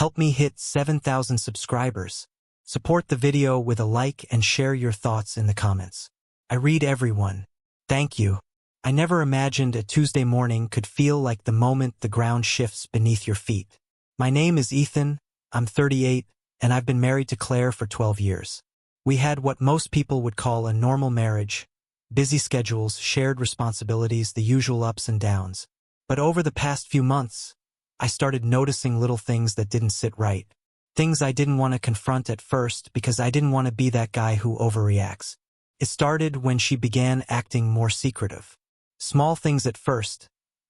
Help me hit 7,000 subscribers. Support the video with a like and share your thoughts in the comments. I read everyone. Thank you. I never imagined a Tuesday morning could feel like the moment the ground shifts beneath your feet. My name is Ethan, I'm 38, and I've been married to Claire for 12 years. We had what most people would call a normal marriage, busy schedules, shared responsibilities, the usual ups and downs. But over the past few months, I started noticing little things that didn't sit right. Things I didn't want to confront at first because I didn't want to be that guy who overreacts. It started when she began acting more secretive. Small things at first.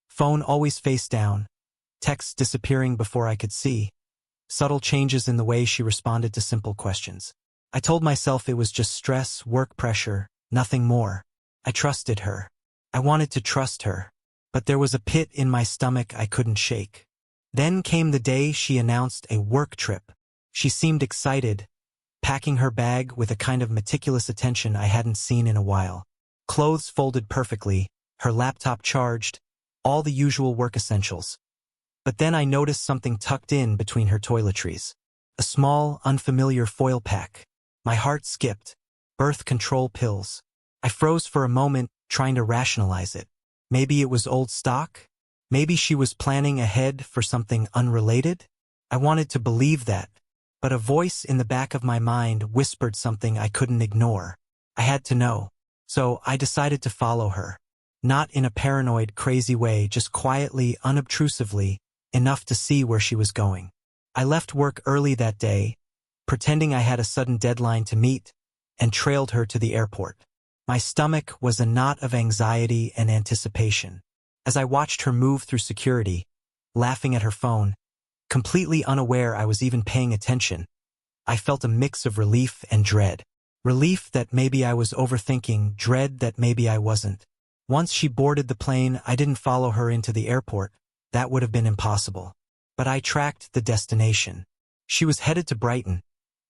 Phone always face down. Texts disappearing before I could see. Subtle changes in the way she responded to simple questions. I told myself it was just stress, work pressure, nothing more. I trusted her. I wanted to trust her. But there was a pit in my stomach I couldn't shake. Then came the day she announced a work trip. She seemed excited, packing her bag with a kind of meticulous attention I hadn't seen in a while. Clothes folded perfectly, her laptop charged, all the usual work essentials. But then I noticed something tucked in between her toiletries. A small, unfamiliar foil pack. My heart skipped. Birth control pills. I froze for a moment, trying to rationalize it. Maybe it was old stock? Maybe she was planning ahead for something unrelated? I wanted to believe that, but a voice in the back of my mind whispered something I couldn't ignore. I had to know. So I decided to follow her. Not in a paranoid, crazy way, just quietly, unobtrusively, enough to see where she was going. I left work early that day, pretending I had a sudden deadline to meet, and trailed her to the airport. My stomach was a knot of anxiety and anticipation. As I watched her move through security, laughing at her phone, completely unaware I was even paying attention, I felt a mix of relief and dread. Relief that maybe I was overthinking, dread that maybe I wasn't. Once she boarded the plane, I didn't follow her into the airport. That would have been impossible. But I tracked the destination. She was headed to Brighton,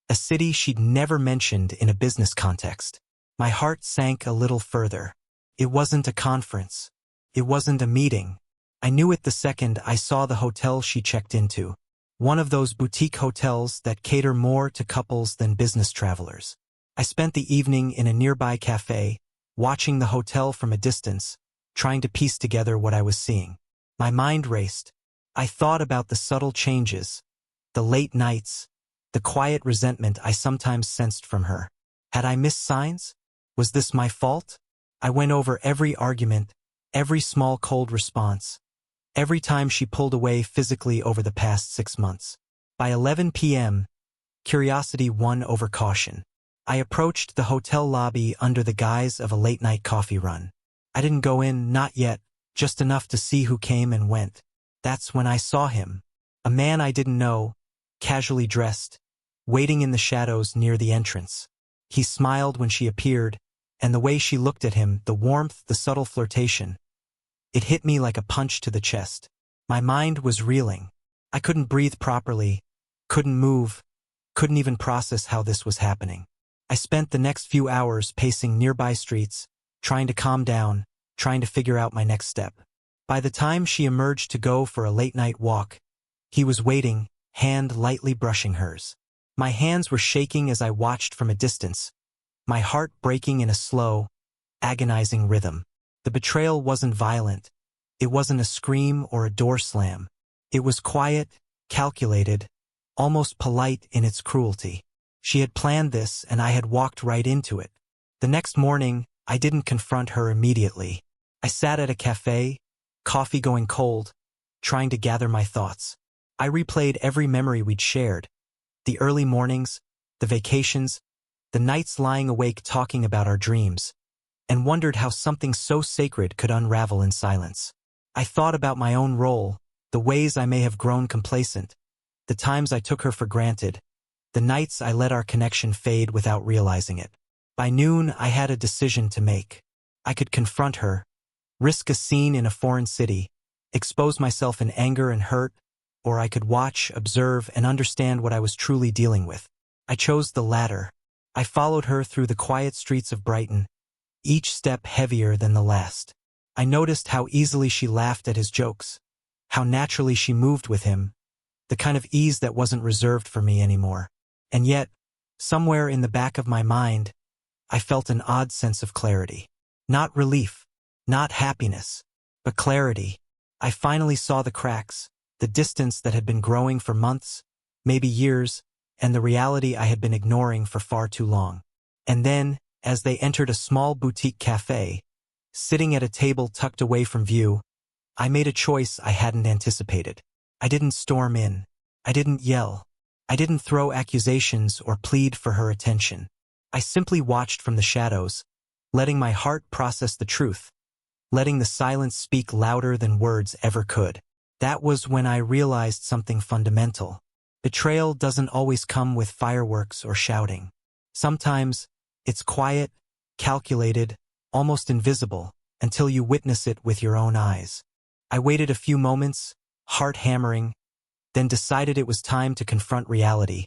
a city she'd never mentioned in a business context. My heart sank a little further. It wasn't a conference. It wasn't a meeting. I knew it the second I saw the hotel she checked into. One of those boutique hotels that cater more to couples than business travelers. I spent the evening in a nearby cafe, watching the hotel from a distance, trying to piece together what I was seeing. My mind raced. I thought about the subtle changes, the late nights, the quiet resentment I sometimes sensed from her. Had I missed signs? Was this my fault? I went over every argument, every small cold response, every time she pulled away physically over the past 6 months. By 11 p.m., curiosity won over caution. I approached the hotel lobby under the guise of a late-night coffee run. I didn't go in, not yet, just enough to see who came and went. That's when I saw him. A man I didn't know, casually dressed, waiting in the shadows near the entrance. He smiled when she appeared, and the way she looked at him, the warmth, the subtle flirtation. It hit me like a punch to the chest. My mind was reeling. I couldn't breathe properly, couldn't move, couldn't even process how this was happening. I spent the next few hours pacing nearby streets, trying to calm down, trying to figure out my next step. By the time she emerged to go for a late-night walk, he was waiting, hand lightly brushing hers. My hands were shaking as I watched from a distance, my heart breaking in a slow, agonizing rhythm. The betrayal wasn't violent. It wasn't a scream or a door slam. It was quiet, calculated, almost polite in its cruelty. She had planned this, and I had walked right into it. The next morning, I didn't confront her immediately. I sat at a cafe, coffee going cold, trying to gather my thoughts. I replayed every memory we'd shared. The early mornings, the vacations, the nights lying awake talking about our dreams, and wondered how something so sacred could unravel in silence. I thought about my own role, the ways I may have grown complacent, the times I took her for granted, the nights I let our connection fade without realizing it. By noon, I had a decision to make. I could confront her, risk a scene in a foreign city, expose myself in anger and hurt, or I could watch, observe, and understand what I was truly dealing with. I chose the latter. I followed her through the quiet streets of Brighton, each step heavier than the last. I noticed how easily she laughed at his jokes, how naturally she moved with him, the kind of ease that wasn't reserved for me anymore. And yet, somewhere in the back of my mind, I felt an odd sense of clarity. Not relief, not happiness, but clarity. I finally saw the cracks, the distance that had been growing for months, maybe years, and the reality I had been ignoring for far too long. And then, as they entered a small boutique cafe, sitting at a table tucked away from view, I made a choice I hadn't anticipated. I didn't storm in. I didn't yell. I didn't throw accusations or plead for her attention. I simply watched from the shadows, letting my heart process the truth, letting the silence speak louder than words ever could. That was when I realized something fundamental. Betrayal doesn't always come with fireworks or shouting. Sometimes, it's quiet, calculated, almost invisible, until you witness it with your own eyes. I waited a few moments, heart hammering, then decided it was time to confront reality,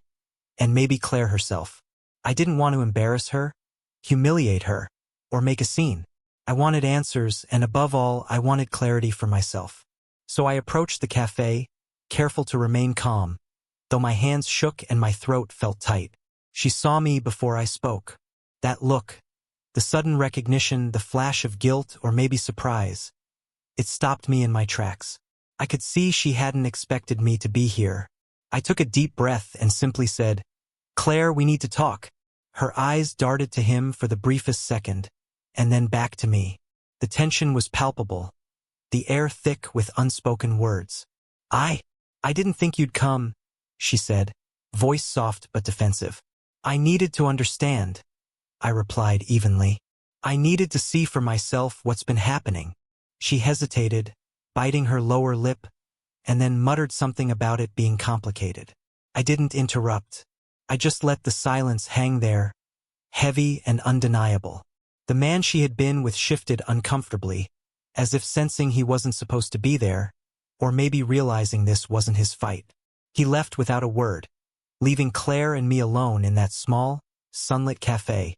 and maybe Claire herself. I didn't want to embarrass her, humiliate her, or make a scene. I wanted answers, and above all, I wanted clarity for myself. So I approached the cafe, careful to remain calm, though my hands shook and my throat felt tight. She saw me before I spoke. That look, the sudden recognition, the flash of guilt or maybe surprise, it stopped me in my tracks. I could see she hadn't expected me to be here. I took a deep breath and simply said, "Claire, we need to talk." Her eyes darted to him for the briefest second, and then back to me. The tension was palpable, the air thick with unspoken words. I didn't think you'd come," she said, voice soft but defensive. "I needed to understand," I replied evenly. "I needed to see for myself what's been happening." She hesitated, biting her lower lip, and then muttered something about it being complicated. I didn't interrupt. I just let the silence hang there, heavy and undeniable. The man she had been with shifted uncomfortably, as if sensing he wasn't supposed to be there, or maybe realizing this wasn't his fight. He left without a word, leaving Claire and me alone in that small, sunlit cafe,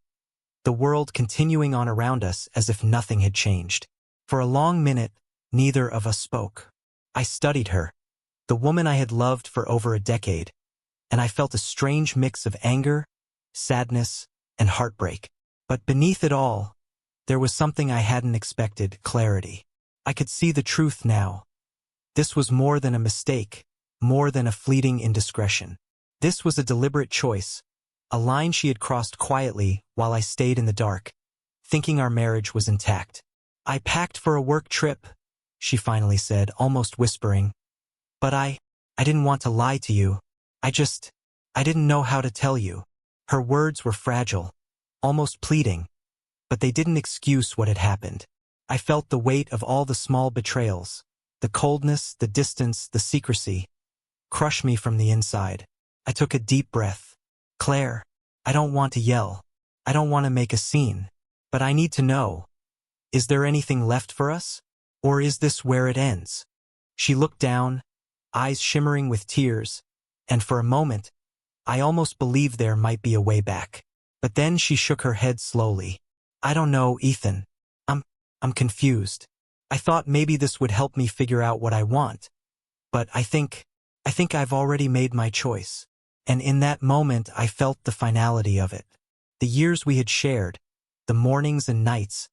the world continuing on around us as if nothing had changed. For a long minute, neither of us spoke. I studied her, the woman I had loved for over a decade, and I felt a strange mix of anger, sadness, and heartbreak. But beneath it all, there was something I hadn't expected: clarity. I could see the truth now. This was more than a mistake, more than a fleeting indiscretion. This was a deliberate choice, a line she had crossed quietly while I stayed in the dark, thinking our marriage was intact. "I packed for a work trip," she finally said, almost whispering. "But I didn't want to lie to you. I didn't know how to tell you." Her words were fragile, almost pleading, but they didn't excuse what had happened. I felt the weight of all the small betrayals, the coldness, the distance, the secrecy, crush me from the inside. I took a deep breath. "Claire, I don't want to yell. I don't want to make a scene. But I need to know. Is there anything left for us? Or is this where it ends?" She looked down, eyes shimmering with tears, and for a moment, I almost believed there might be a way back. But then she shook her head slowly. "I don't know, Ethan. I'm confused. I thought maybe this would help me figure out what I want. But I think I've already made my choice." And in that moment, I felt the finality of it. The years we had shared, the mornings and nights,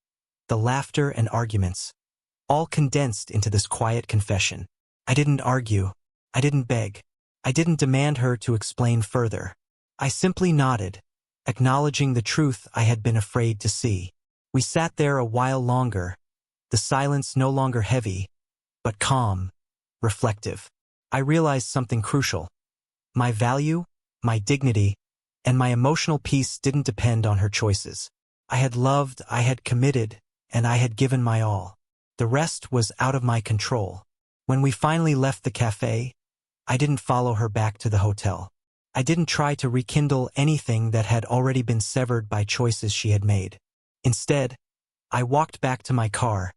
the laughter and arguments, all condensed into this quiet confession. I didn't argue. I didn't beg. I didn't demand her to explain further. I simply nodded, acknowledging the truth I had been afraid to see. We sat there a while longer, the silence no longer heavy, but calm, reflective. I realized something crucial. My value, my dignity, and my emotional peace didn't depend on her choices. I had loved, I had committed, and I had given my all. The rest was out of my control. When we finally left the cafe, I didn't follow her back to the hotel. I didn't try to rekindle anything that had already been severed by choices she had made. Instead, I walked back to my car,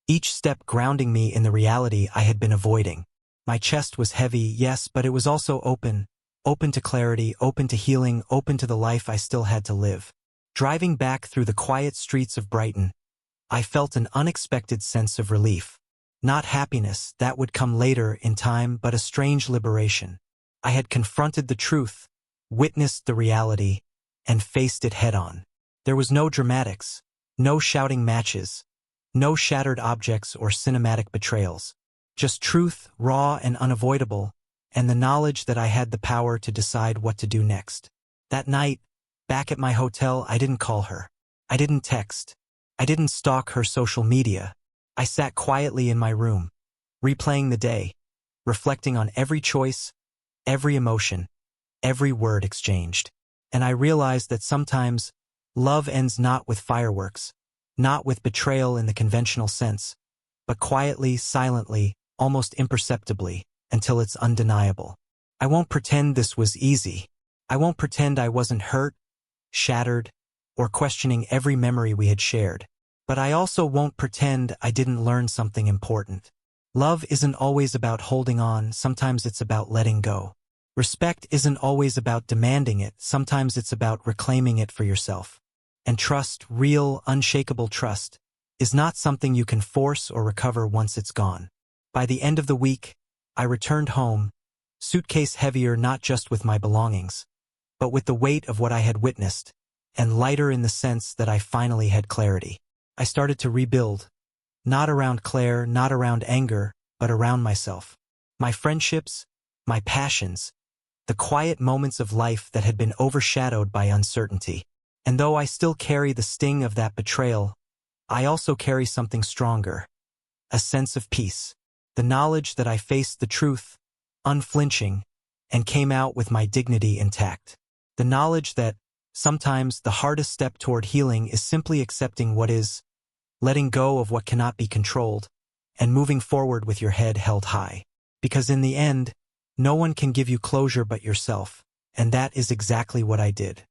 each step grounding me in the reality I had been avoiding. My chest was heavy, yes, but it was also open to clarity, open to healing, open to the life I still had to live. Driving back through the quiet streets of Brighton, I felt an unexpected sense of relief. Not happiness, that would come later in time, but a strange liberation. I had confronted the truth, witnessed the reality, and faced it head-on. There was no dramatics, no shouting matches, no shattered objects or cinematic betrayals. Just truth, raw and unavoidable, and the knowledge that I had the power to decide what to do next. That night, back at my hotel, I didn't call her. I didn't text. I didn't stalk her social media. I sat quietly in my room, replaying the day, reflecting on every choice, every emotion, every word exchanged. And I realized that sometimes love ends not with fireworks, not with betrayal in the conventional sense, but quietly, silently, almost imperceptibly, until it's undeniable. I won't pretend this was easy. I won't pretend I wasn't hurt, shattered, or questioning every memory we had shared. But I also won't pretend I didn't learn something important. Love isn't always about holding on, sometimes it's about letting go. Respect isn't always about demanding it, sometimes it's about reclaiming it for yourself. And trust, real, unshakable trust, is not something you can force or recover once it's gone. By the end of the week, I returned home, suitcase heavier not just with my belongings, but with the weight of what I had witnessed, and lighter in the sense that I finally had clarity. I started to rebuild, not around Claire, not around anger, but around myself. My friendships, my passions, the quiet moments of life that had been overshadowed by uncertainty. And though I still carry the sting of that betrayal, I also carry something stronger, a sense of peace, the knowledge that I faced the truth, unflinching, and came out with my dignity intact. The knowledge that sometimes the hardest step toward healing is simply accepting what is, letting go of what cannot be controlled, and moving forward with your head held high. Because in the end, no one can give you closure but yourself, and that is exactly what I did.